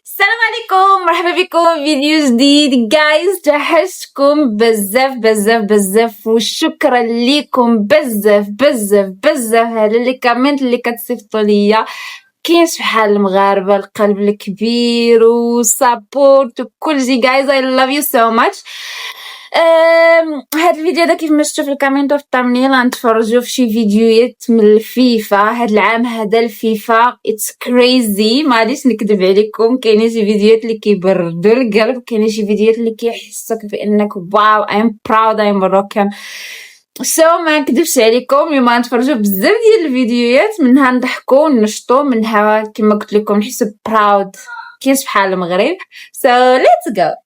السلام عليكم، مرحبا بكم في فيديو جديد. جايز توحشتكم بزاف بزاف بزاف، وشكرا ليكم بزاف بزاف بزاف على لي كومنت اللي كتصيفطوا ليا. كاين شحال المغاربه القلب الكبير وسابورت وكل شي. جايز I love you so much. هاد الفيديو هذا كيف ما شفتوا في الكومنت وفي التامنيل غنتفرجوا في شي فيديوهات من الفيفا. هاد العام هذا الفيفا اتس كريزي، ما غاديش نكذب عليكم. كاينين شي فيديوهات اللي كيبردوا القلب، كاينين شي فيديوهات اللي كيحسوك بانك واو I'm proud I'm Moroccan. ما نكذبش عليكم، اليوم غنتفرجوا بزاف ديال الفيديوهات، منها نضحكوا ونشطوا، منها كما قلت لكم نحسوا براود كاين بحال المغرب. let's go.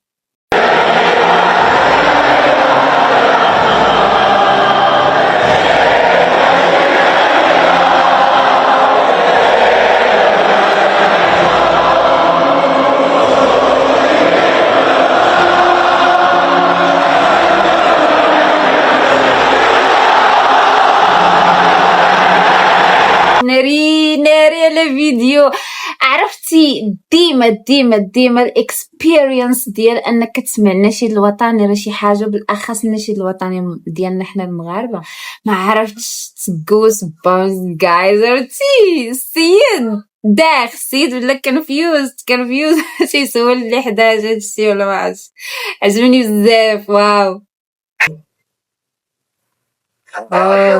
ناري الفيديو. عرفتي ديما الاكسبيرينس ديال انك كتسمع النشيد الوطني راه شي حاجه، بالاخص النشيد الوطني ديالنا حنا المغاربه. ما عرفتش تجوز بوز جايز. عرفتي السيد ولا كونفيوز تيسول اللي حداه هادشي ولا ما عرفتش. عجبني بزاف. واو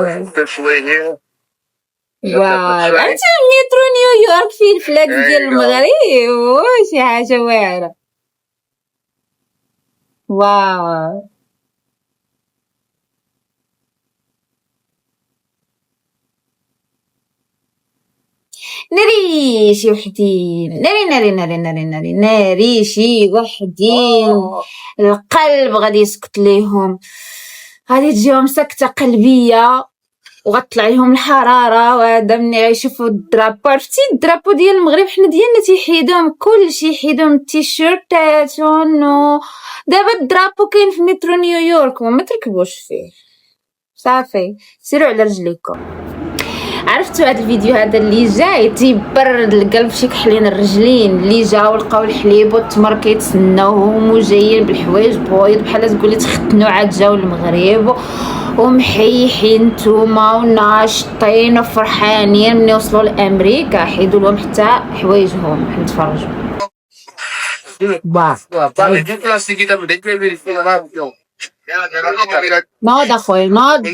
انت مترو نيويورك فيه الفلاك ديال المغرب وشي حاجه واعره. واو ناري شي وحدين، ناري شي وحدين القلب غادي يسكت ليهم، غادي تجيهم سكتة قلبية وغطلع لهم الحرارة. وهذا ملي غيشوفوا الدرابو. عرفتي الدرابو ديال المغرب حنا ديالنا تيحيدوهم كلشي، يحيدوهم التيشيرتات ونو. دابا الدرابو كاين في مترو نيويورك وما تركبوش فيه، صافي سيروا على رجليكم. عرفتوا هذا الفيديو هذا اللي جاي تيبرد القلب شي كحلين الرجلين اللي جاو لقاو الحليب والتمر كيتسناوهم وجايين بالحوايج بويض بحال تقولي تختنوا عاد جاو المغرب ومحيحين نتوما وناشطين وفرحانين. ملي وصلوا لامريكا حيدوا لهم حتى حوايجهم. نتفرجوا. ناض اخويا ناض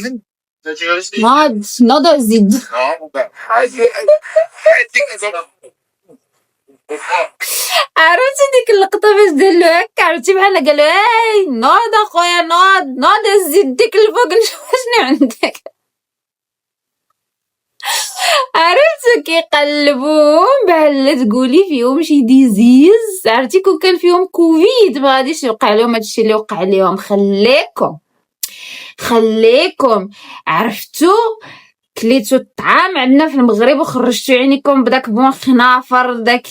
زيد. عرفتي ديك اللقطه باش دارلو هكا، عرفتي بحال قالو هاي ناض اخويا ناض زيد ديك الفوق نشوف شنو عندك. عرفتي كيقلبوهم بحال تقولي فيهم شي ديزيز. عرفتي كون كان فيهم كوفيد ما غاديش يوقع لهم هادشي اللي وقع لهم. خليكم عرفتوا كليتو الطعام عندنا في المغرب وخرجتوا عينيكم بداك بون خنافر داك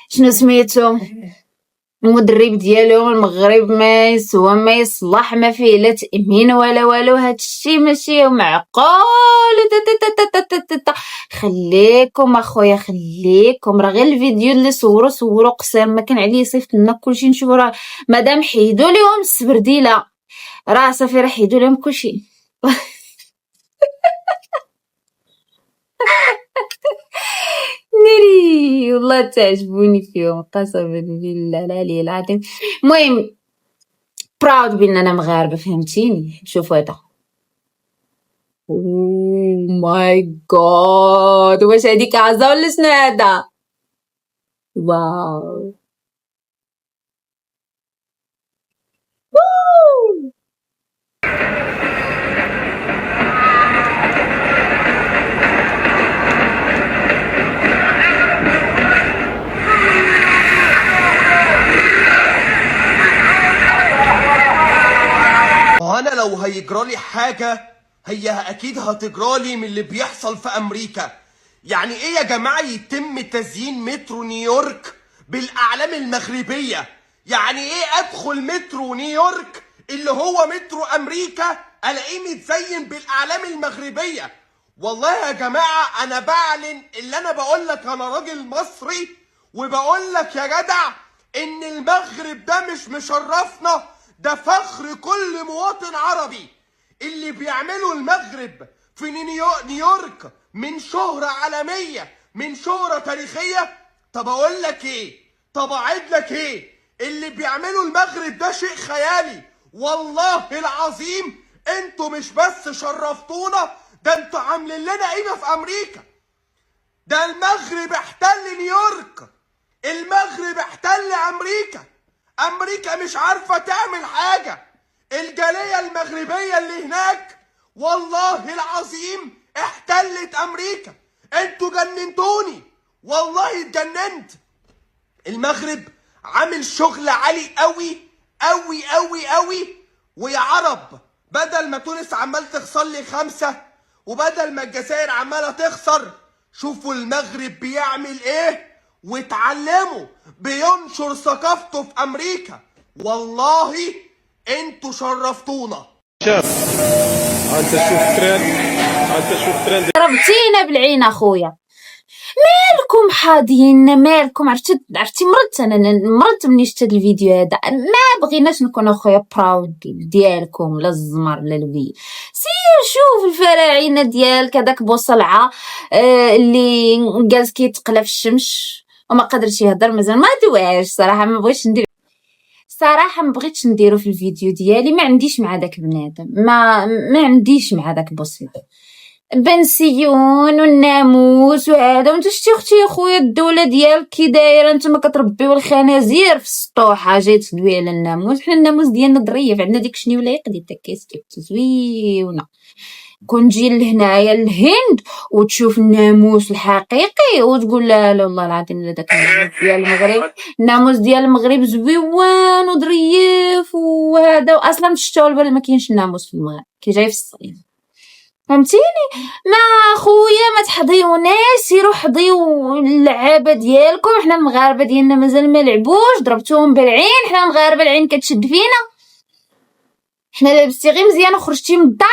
شنو سميتو المدرب ديالهم. المغرب ما يسوى ما يصلح، ما فيه لا تامين ولا والو. هادشي ماشي معقول. خليكم اخويا خليكم، راه غير الفيديو اللي صوروا قصير ما كان عليه يصيفط لنا كلشي نشوفوا. راه مادام حيدوا لهم السبرديله راه صافي راه حيدوا لهم كلشي. ناري والله تعجبوني فيهم قسما بالله العلي العظيم. المهم براود باننا مغاربه، فهمتيني. شوفوا هذا. اوه ماي جاد، واش هذيك عزه ولا شنو هذا؟ واو وانا لو هيجرالي حاجة هي اكيد هتجرالي من اللي بيحصل في امريكا. يعني ايه يا جماعة يتم تزيين مترو نيويورك بالاعلام المغربية؟ يعني ايه ادخل مترو نيويورك اللي هو مترو امريكا الاقيه متزين بالاعلام المغربية؟ والله يا جماعة انا بعلن اللي انا بقولك انا راجل مصري وبقول لك يا جدع ان المغرب ده مش مشرفنا، ده فخر كل مواطن عربي. اللي بيعمله المغرب في نيويورك من شهرة عالمية، من شهرة تاريخية. طب اقول لك ايه، طب اعيد لك ايه، اللي بيعمله المغرب ده شيء خيالي. والله العظيم انتوا مش بس شرفتونا، ده انتوا عاملين لنا قيمة في امريكا. ده المغرب احتل نيويورك، المغرب احتل امريكا. امريكا مش عارفة تعمل حاجة. الجالية المغربية اللي هناك والله العظيم احتلت امريكا. انتوا جننتوني، والله اتجننت. المغرب عامل شغل عالي قوي قوي قوي قوي. ويا عرب، بدل ما تونس عمال تخسر لي 5، وبدل ما الجزائر عمالة تخسر، شوفوا المغرب بيعمل ايه واتعلموا. بينشر ثقافته في امريكا. والله انتوا شرفتونا. شاف انت شوف ترند ضربتينا بالعين اخويا. مالكم حاضينا، مالكم؟ عرفتي مرضت مني شفت الفيديو هذا. ما بغيناش نكون اخويا براود ديالكم، لا الزمر لا الوي. سير شوف الفراعنه ديالك هذاك بوصلعه اللي جالس كيتقلى في الشمس وما قدرش يهضر. مازال ما دواش صراحه، ما بغيتش ندير صراحه، ما بغيتش نديرو في الفيديو ديالي. ما عنديش مع داك بنادم، ما عنديش مع داك بوصله بنسيون والناموس وهذا. وانت شتي اختي يا خويا الدوله ديالك كي دايره، نتوما كتربيو الخنازير في السطوحه، جاي تدوي على الناموس. حنا الناموس ديالنا ظريف، عندنا ديك شنيوله ديال التكيس زويونه. كون تجي لهنايا الهند وتشوف الناموس الحقيقي وتقول لا لا والله العظيم لا داك الناموس ديال المغرب، الناموس ديال المغرب زويون وظريف وهذا. واصلا شتو البلد ما كاينش الناموس في المغرب، كي جاي في الصعيد، فهمتيني؟ ما خويا ما تحضيوناش، سيروا حضيو اللعابه ديالكم. حنا المغاربه ديالنا مازال ما لعبوش، ضربتوهم بالعين. حنا المغاربه العين كتشد فينا. حنا لابستي غير مزيان وخرجتي من الدار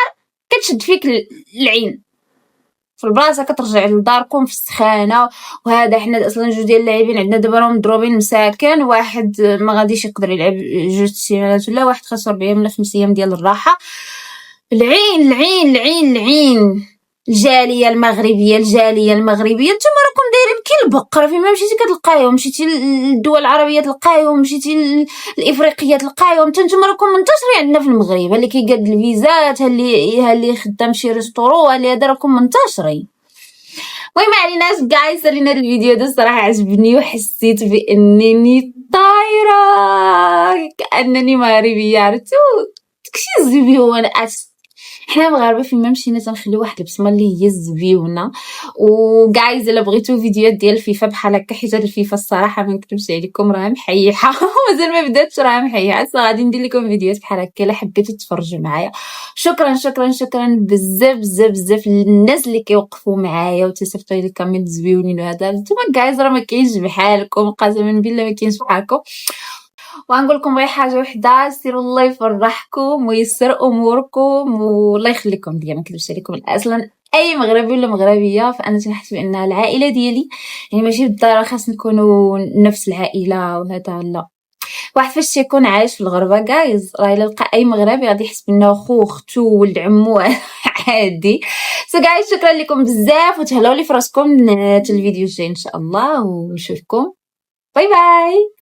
كتشد فيك العين في البلاصه، كترجع لداركم في السخانه وهذا. حنا اصلا جوج ديال اللاعبين عندنا دابا راهم مضروبين مساكن، واحد ما غاديش يقدر يلعب 2 سيمانات ولا واحد خاصو 4 ولا 5 ايام ديال الراحه. العين العين العين العين. الجاليه المغربيه نتوما راكم دايرين كي البقره، فيما مشيتي كتلقايهم، مشيتي للدول العربيه تلقايهم، مشيتي الافريقيه تلقايهم. نتوما راكم منتشرين عندنا في المغرب، اللي كيقاد الفيزات، اللي خدام شي ريستورو، اللي هذا راكم منتشرين. المهم عليناش جايز، سالينا الفيديو ده الصراحه عجبني وحسيت بانني طايره كانني مغربيه. عرفتو داكشي الزبيون. حنا مغاربه فيما مشينا تنخليو واحد البصمه اللي هي الزبيونه. وجايز الا بغيتو فيديوهات ديال الفيفا بحال هكا، حيت هاد الفيفا الصراحه ما نكتبش عليكم راه محيحه مازال ما بداتش، راه محيحه. غادي ندير لكم فيديوهات بحال هكا الا حبيتو تتفرجوا معايا. شكرا شكرا شكرا بزاف بزاف بزاف للناس اللي كيوقفوا معايا وتصيفطوا لي كومنت زويونين وهذا. نتوما جايز راه ما كاينش بحالكم، قسما بالله ما كاينش بحالكم. وغنقول لكم غير حاجه وحده، سيروا الله يفرحكم ويسر اموركم والله يخليكم ليا. ما نكذبش عليكم، اصلا اي مغربي ولا مغربيه فانا تنحس بانها العائله ديالي، يعني ماشي بالضروره خاص نكونوا نفس العائله وهذا. لا، واحد فاش يكون عايش في الغربه جايز راه الا لقى اي مغربي غادي يحس بانه خو اختو ولد عمو عادي. سو جايز شكرا لكم بزاف، وتهلاو لي في راسكم. الفيديو الجاي ان شاء الله ونشوفكم. باي باي.